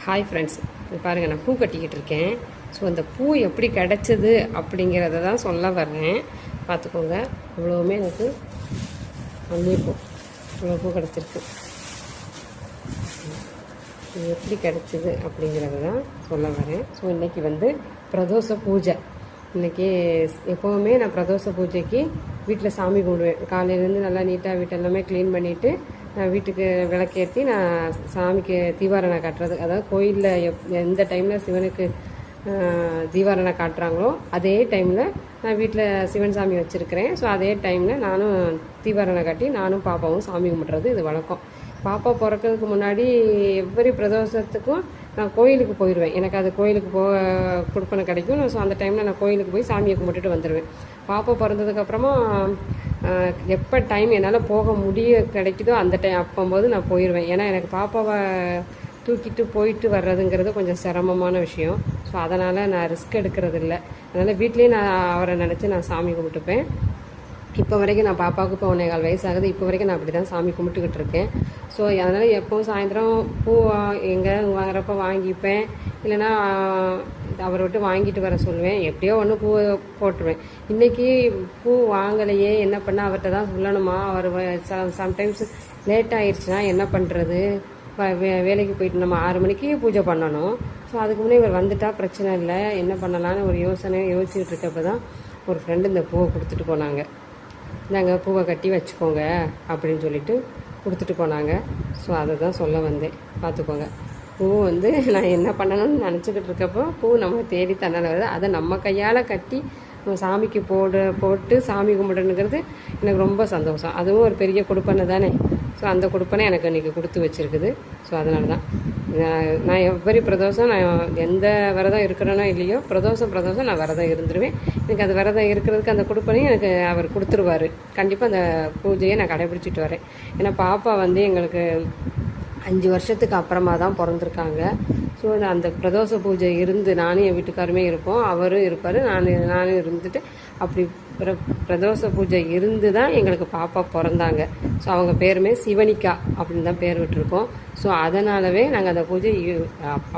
Hi friends, இது பாருங்கள், நான் பூ கட்டிக்கிட்டு இருக்கேன். ஸோ அந்த பூ எப்படி கிடச்சிது அப்படிங்கிறத தான் சொல்ல வர்றேன். பார்த்துக்கோங்க, இவ்வளோவுமே எனக்கு மல்லிகைப்பூ இவ்வளோ பூ கிடச்சிருக்கு. இது எப்படி கிடச்சிது அப்படிங்கிறத தான் சொல்ல வரேன். ஸோ இன்றைக்கி பிரதோஷ பூஜை. இன்றைக்கி எப்போவுமே நான் பிரதோஷ பூஜைக்கு வீட்டில் சாமி கும்பிடுவேன். காலையிலேருந்து நல்லா நீட்டாக வீட்டெல்லாமே க்ளீன் பண்ணிவிட்டு நான் வீட்டுக்கு விளக்கேற்றி நான் சாமிக்கு தீபாரணை காட்டுறது. அதாவது கோயிலில் எந்த டைமில் சிவனுக்கு தீபாரணை காட்டுறாங்களோ அதே டைமில் நான் வீட்டில் சிவன் சாமி வச்சுருக்கிறேன். ஸோ அதே டைமில் நானும் தீபாரணை காட்டி நானும் பாப்பாவும் சாமி கும்பிட்றது இது வழக்கம். பாப்பா பிறக்கிறதுக்கு முன்னாடி எவ்வரி பிரதோஷத்துக்கும் நான் கோயிலுக்கு போயிடுவேன். எனக்கு அது கோயிலுக்கு கொடுப்பனை கிடைக்கும். ஸோ அந்த டைமில் நான் கோயிலுக்கு போய் சாமியை கும்பிட்டுட்டு வந்துடுவேன். பாப்பா பிறந்ததுக்கப்புறமா எப்போ டைம் என்னால் போக கிடைக்குதோ அந்த அப்போம்போது நான் போயிடுவேன். ஏன்னா எனக்கு பாப்பாவை தூக்கிட்டு போயிட்டு வர்றதுங்கிறது கொஞ்சம் சிரமமான விஷயம். ஸோ அதனால் நான் ரிஸ்க் எடுக்கிறது இல்லை. அதனால் வீட்லேயே நான் அவரை நினச்சி நான் சாமி கும்பிட்டுப்பேன். இப்போ வரைக்கும் நான் பாப்பாவுக்கு இப்போ 1.25 வயசு ஆகுது. இப்போ வரைக்கும் நான் அப்படி தான் சாமி கும்பிட்டுக்கிட்டு இருக்கேன். ஸோ அதனால் எப்போவும் சாயந்தரம் பூ எங்கே வாங்குறப்ப வாங்கிப்பேன், இல்லைன்னா அவரை விட்டு வாங்கிட்டு வர சொல்லுவேன். எப்படியோ ஒன்று பூ போட்டுருவேன். இன்றைக்கி பூ வாங்கலையே, என்ன பண்ண அவர்கிட்ட தான் சொல்லணுமா? அவர் சம்டைம்ஸ் லேட் ஆயிடுச்சுன்னா என்ன பண்ணுறது? வேலைக்கு போயிட்டு நம்ம 6 மணிக்கு பூஜை பண்ணணும். ஸோ அதுக்கு முன்னே இவர் வந்துட்டால் பிரச்சனை இல்லை, என்ன பண்ணலான்னு ஒரு யோசிச்சுட்டு இருக்கப்போ தான் ஒரு ஃப்ரெண்டு இந்த பூவை கொடுத்துட்டு போனாங்க. நாங்கள் பூவை கட்டி வச்சுக்கோங்க அப்படின்னு சொல்லிட்டு கொடுத்துட்டு போனாங்க. ஸோ அதை தான் சொல்ல வந்தேன். பார்த்துக்கோங்க, பூ நான் என்ன பண்ணணும்னு நினச்சிக்கிட்டு இருக்கப்போ பூ நம்ம தேடி தன்னால் வருது. அதை நம்ம கையால் கட்டி நம்ம சாமிக்கு போட்டு சாமி கும்பிடணுங்கிறது எனக்கு ரொம்ப சந்தோஷம். அதுவும் ஒரு பெரிய கொடுப்பனை தானே. ஸோ அந்த கொடுப்பனை எனக்கு இன்றைக்கி கொடுத்து வச்சுருக்குது. ஸோ அதனால தான் நான் எவ்வரி பிரதோஷம் நான் எந்த விரதம் இருக்கிறேனோ இல்லையோ பிரதோஷம் நான் விரதம் இருந்துருவேன். எனக்கு அது விரதம் இருக்கிறதுக்கு அந்த கொடுப்பனையும் எனக்கு அவர் கொடுத்துருவார். கண்டிப்பாக அந்த பூஜையை நான் கடைபிடிச்சிட்டு வரேன். ஏன்னா பாப்பா எங்களுக்கு 5 வருஷத்துக்கு அப்புறமா தான் பிறந்திருக்காங்க. ஸோ அந்த பிரதோஷ பூஜை இருந்து நானும் என் வீட்டுக்காருமே இருப்போம், அவரும் இருப்பார், நானும் இருந்துட்டு அப்படி பிரதோஷ பூஜை இருந்து தான் எங்களுக்கு பாப்பா பிறந்தாங்க. ஸோ அவங்க பேருமே சிவனிகா அப்படின்னு தான் பேர் விட்டுருக்கோம். ஸோ அதனாலவே நாங்கள் அந்த பூஜை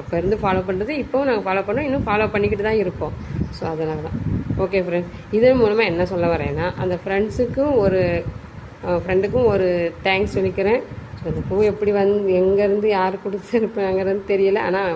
அப்போ இருந்து ஃபாலோ பண்ணுறது இப்போவும் நாங்கள் ஃபாலோ பண்ணோம், இன்னும் ஃபாலோ பண்ணிக்கிட்டு தான் இருப்போம். ஸோ அதனால தான். ஓகே ஃப்ரெண்ட்ஸ், இதன் மூலமாக என்ன சொல்ல வரேன்னா, அந்த ஃப்ரெண்டுக்கும் ஒரு தேங்க்ஸ் சொல்லிக்கிறேன். ஸோ அந்த பூ எப்படி எங்கேருந்து யார் கொடுத்துருப்பாங்கிறது தெரியல. ஆனால்